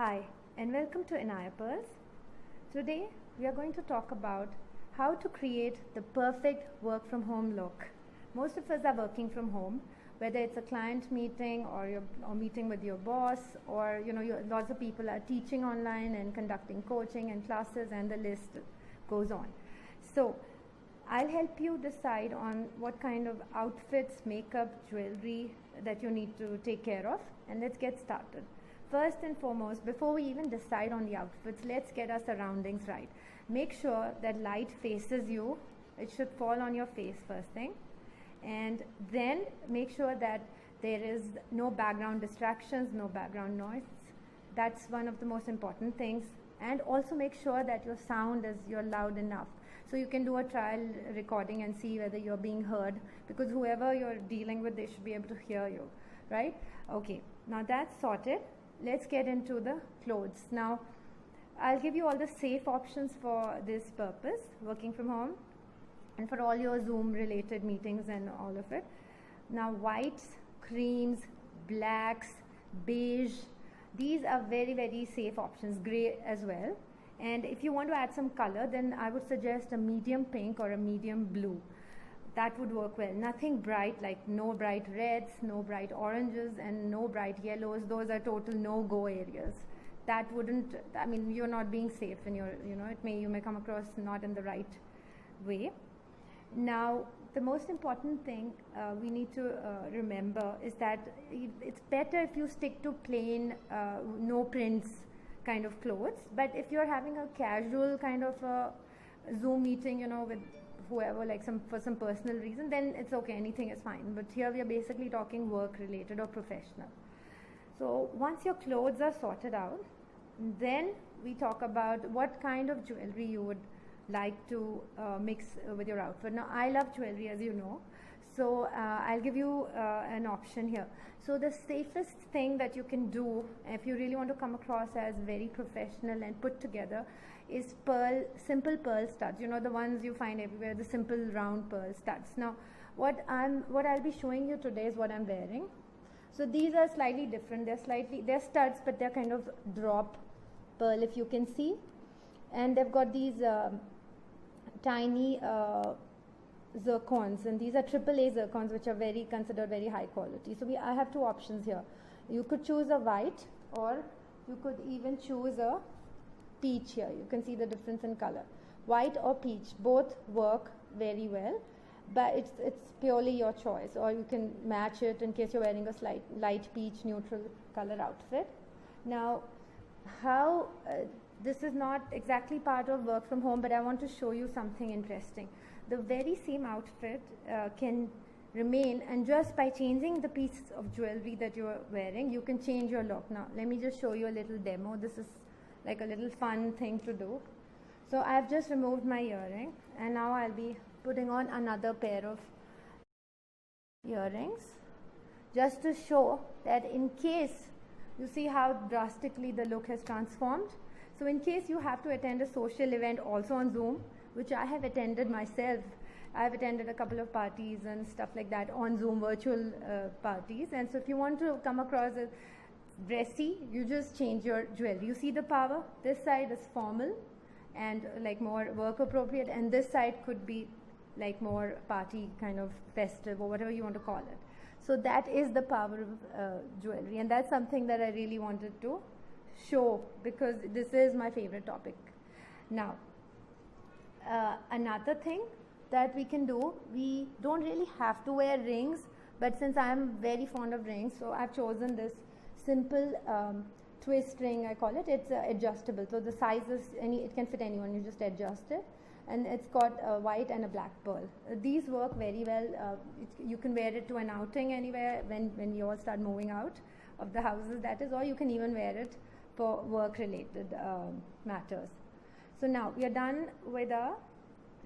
Hi and welcome to Inaya Pearls. Today we are going to talk about how to create the perfect work from home look. Most of us are working from home, whether it's a client meeting or meeting with your boss, or lots of people are teaching online and conducting coaching and classes, and the list goes on. So I'll help you decide on what kind of outfits, makeup, jewelry that you need to take care of, and let's get started. First and foremost, before we even decide on the outfits, let's get our surroundings right. Make sure that light faces you. It should fall on your face first thing. And then make sure that there is no background distractions, no background noise. That's one of the most important things. And also make sure that your sound is you're loud enough. So you can do a trial recording and see whether you're being heard, because whoever you're dealing with, they should be able to hear you, right? Okay, now that's sorted. Let's get into the clothes. Now, I'll give you all the safe options for this purpose, working from home, and for all your Zoom related meetings and all of it. Now, whites, creams, blacks, beige, these are very, very safe options, gray as well. And if you want to add some color, then I would suggest a medium pink or a medium blue. That would work well. Nothing bright, like no bright reds, no bright oranges, and no bright yellows. Those are total no-go areas. That wouldn't, I mean, you're not being safe when you're, you may come across not in the right way. Now, the most important thing we need to remember is that it's better if you stick to plain, no prints kind of clothes. But if you're having a casual kind of a Zoom meeting, with whoever, like for some personal reason, then it's okay, anything is fine. But here we are basically talking work related or professional. So once your clothes are sorted out, then we talk about what kind of jewelry you would like to mix with your outfit. Now, I love jewelry, as you know, so I'll give you an option here. So the safest thing that you can do if you really want to come across as very professional and put together is simple pearl studs. The ones you find everywhere, the simple round pearl studs. Now, what I'll be showing you today is what I'm wearing. So these are slightly different. They're studs, but they're kind of drop pearl, if you can see, and they've got these tiny zircons, and these are AAA zircons, which are considered very high quality. So I have two options here. You could choose a white, or you could even choose a peach here. You can see the difference in color. White or peach, both work very well, but it's purely your choice. Or you can match it in case you're wearing a light peach neutral color outfit. Now, how this is not exactly part of work from home, but I want to show you something interesting. The very same outfit can remain, and just by changing the piece of jewelry that you're wearing, you can change your look. Now, let me just show you a little demo. This is like a little fun thing to do. So I've just removed my earring, and now I'll be putting on another pair of earrings, just to show that in case you see how drastically the look has transformed. So in case you have to attend a social event also on Zoom, which I have attended myself, I've attended a couple of parties and stuff like that on Zoom, virtual parties. And so if you want to come across as dressy, you just change your jewelry. You see the power? This side is formal and like more work appropriate, and this side could be like more party kind of festive or whatever you want to call it. So that is the power of jewelry, and that's something that I really wanted to show because this is my favorite topic. Now, another thing that we can do, we don't really have to wear rings, but since I am very fond of rings, so I've chosen this simple twist ring, I call it. It's adjustable, so the size is it can fit anyone. You just adjust it, and it's got a white and a black pearl. These work very well. You can wear it to an outing anywhere when you all start moving out of the houses, that is, or you can even wear it for work related matters. So now we are done with our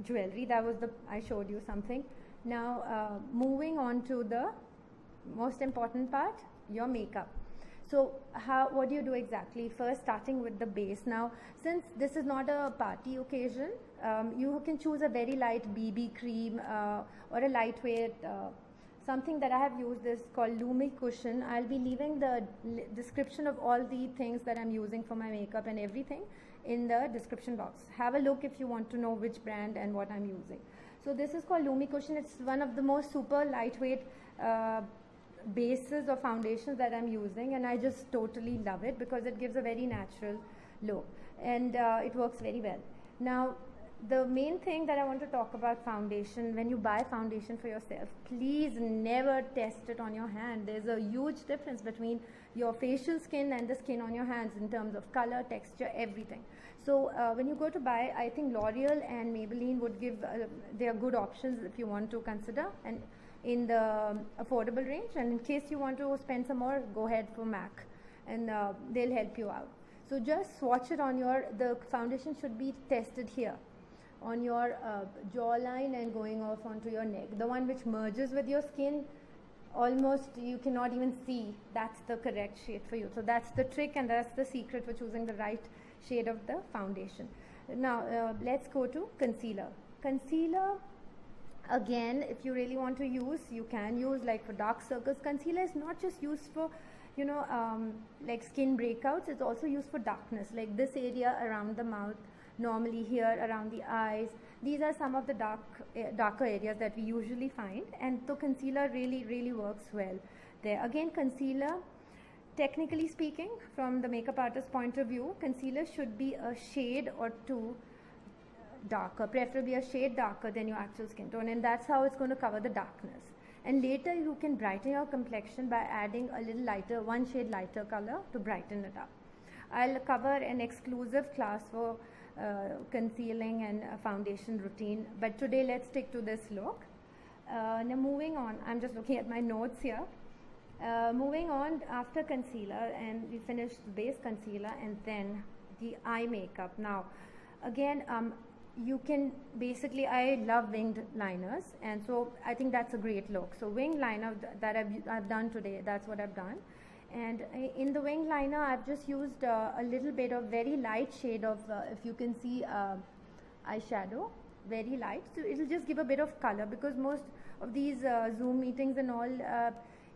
jewelry. That was I showed you something. Now moving on to the most important part, your makeup. So what do you do exactly? First, starting with the base. Now, since this is not a party occasion, you can choose a very light BB cream or a lightweight something that I have used is called Lumi Cushion. I'll be leaving the description of all the things that I'm using for my makeup and everything in the description box. Have a look if you want to know which brand and what I'm using. So this is called Lumi Cushion. It's one of the most super lightweight bases or foundations that I'm using, and I just totally love it because it gives a very natural look, and it works very well. Now, the main thing that I want to talk about foundation, when you buy foundation for yourself, please never test it on your hand. There's a huge difference between your facial skin and the skin on your hands in terms of color, texture, everything. So when you go to buy, I think L'Oreal and Maybelline would give, they are good options if you want to consider, and in the affordable range. And in case you want to spend some more, go ahead for MAC, and they'll help you out. So just swatch it on the foundation should be tested here on your jawline and going off onto your neck. The one which merges with your skin, almost you cannot even see, that's the correct shade for you. So that's the trick, and that's the secret for choosing the right shade of the foundation. Now let's go to concealer. Concealer, again, if you really want to use, you can use, like for dark circles. Concealer is not just used for, you know, like skin breakouts, it's also used for darkness, like this area around the mouth, normally here around the eyes. These are some of the darker areas that we usually find, and so concealer really works well there. Again, concealer, technically speaking, from the makeup artist point of view, concealer should be a shade or two darker, preferably a shade darker than your actual skin tone, and that's how it's going to cover the darkness. And later you can brighten your complexion by adding a little lighter, one shade lighter color to brighten it up. I'll cover an exclusive class for concealing and foundation routine, but today let's stick to this look. Now moving on, I'm just looking at my notes here. Moving on, after concealer, and we finished the base concealer and then the eye makeup. Now again, you can basically, I love winged liners, and so I think that's a great look. So winged liner that I've done today, that's what I've done. And in the winged liner, I've just used a little bit of very light shade of, if you can see, eyeshadow, very light. So it'll just give a bit of color, because most of these Zoom meetings and all,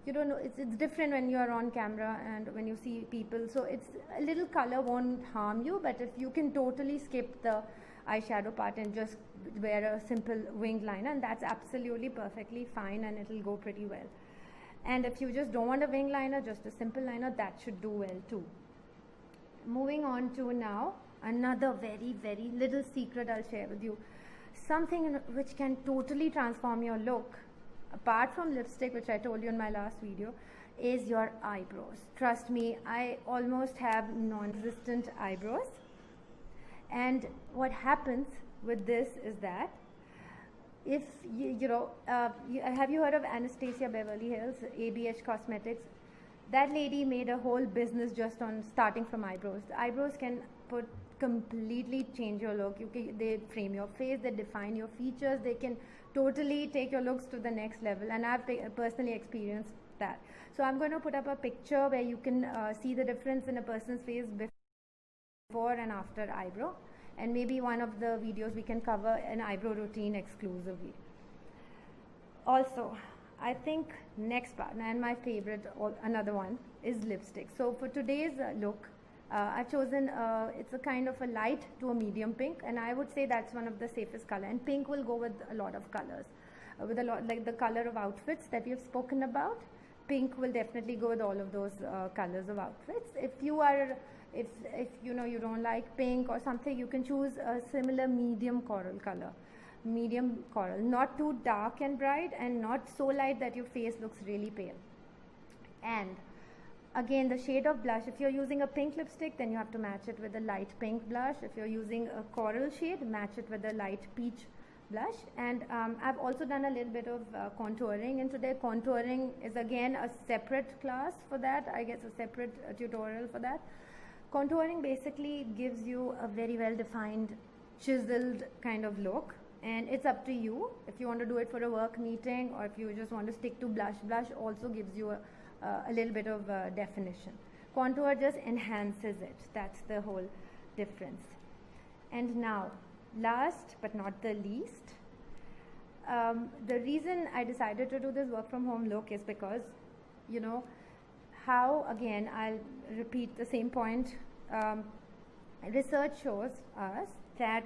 you don't know, it's different when you are on camera and when you see people. So it's a little color won't harm you, but if you can totally skip the eyeshadow part and just wear a simple winged liner, and that's absolutely perfectly fine, and it'll go pretty well. And if you just don't want a wing liner, just a simple liner, that should do well too. Moving on to now, another very little secret I'll share with you. Something which can totally transform your look, apart from lipstick, which I told you in my last video, is your eyebrows. Trust me, I almost have non-existent eyebrows. And what happens with this is that, if have you heard of Anastasia Beverly Hills, ABH Cosmetics? That lady made a whole business just on starting from eyebrows. The eyebrows can completely change your look. They frame your face, they define your features, they can totally take your looks to the next level, and I've personally experienced that. So I'm going to put up a picture where you can see the difference in a person's face before and after eyebrow, and maybe one of the videos we can cover an eyebrow routine exclusively. Also, I think next part, and my favorite, another one, is lipstick. So for today's look, I've chosen, it's a kind of a light to a medium pink, and I would say that's one of the safest color, and pink will go with a lot of colors, with a lot, like the color of outfits that we have spoken about. Pink will definitely go with all of those colors of outfits. If you are, if you know you don't like pink or something, you can choose a similar medium coral color. Medium coral, not too dark and bright, and not so light that your face looks really pale. And again, the shade of blush, if you're using a pink lipstick, then you have to match it with a light pink blush. If you're using a coral shade, match it with a light peach blush. And I've also done a little bit of contouring, and today contouring is again a separate class for that, I guess a separate tutorial for that. Contouring basically gives you a very well defined, chiseled kind of look, and it's up to you if you want to do it for a work meeting, or if you just want to stick to blush. Blush also gives you a little bit of definition. Contour just enhances it. That's the whole difference. And now, last but not the least, the reason I decided to do this work from home look is because, you know, how, again, I'll repeat the same point. Research shows us that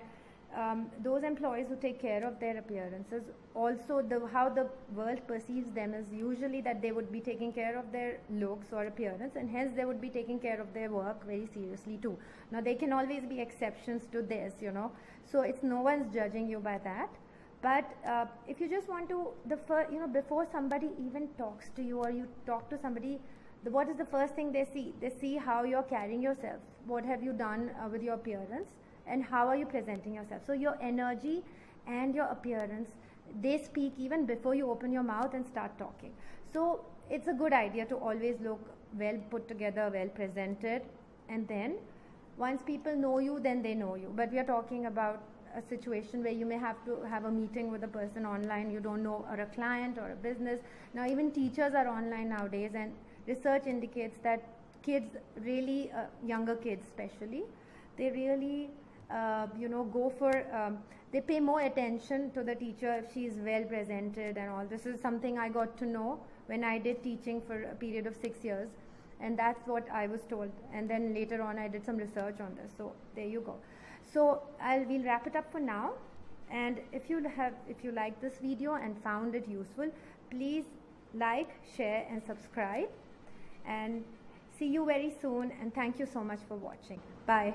those employees who take care of their appearances, also how the world perceives them is usually that they would be taking care of their looks or appearance, and hence they would be taking care of their work very seriously too. Now there can always be exceptions to this, you know, so it's no one's judging you by that. But if you just want to, before somebody even talks to you or you talk to somebody, what is the first thing they see? They see how you're carrying yourself. What have you done with your appearance, and how are you presenting yourself? So your energy and your appearance, they speak even before you open your mouth and start talking. So it's a good idea to always look well put together, well presented, and then once people know you, then they know you. But we are talking about a situation where you may have to have a meeting with a person online you don't know, or a client or a business. Now even teachers are online nowadays, and research indicates that kids really, younger kids especially, they really go for, they pay more attention to the teacher if she is well presented and all. This is something I got to know when I did teaching for a period of 6 years, and that's what I was told. And then later on I did some research on this, so there you go. So we'll wrap it up for now, and if you like this video and found it useful, please like, share and subscribe, and see you very soon, and thank you so much for watching. Bye.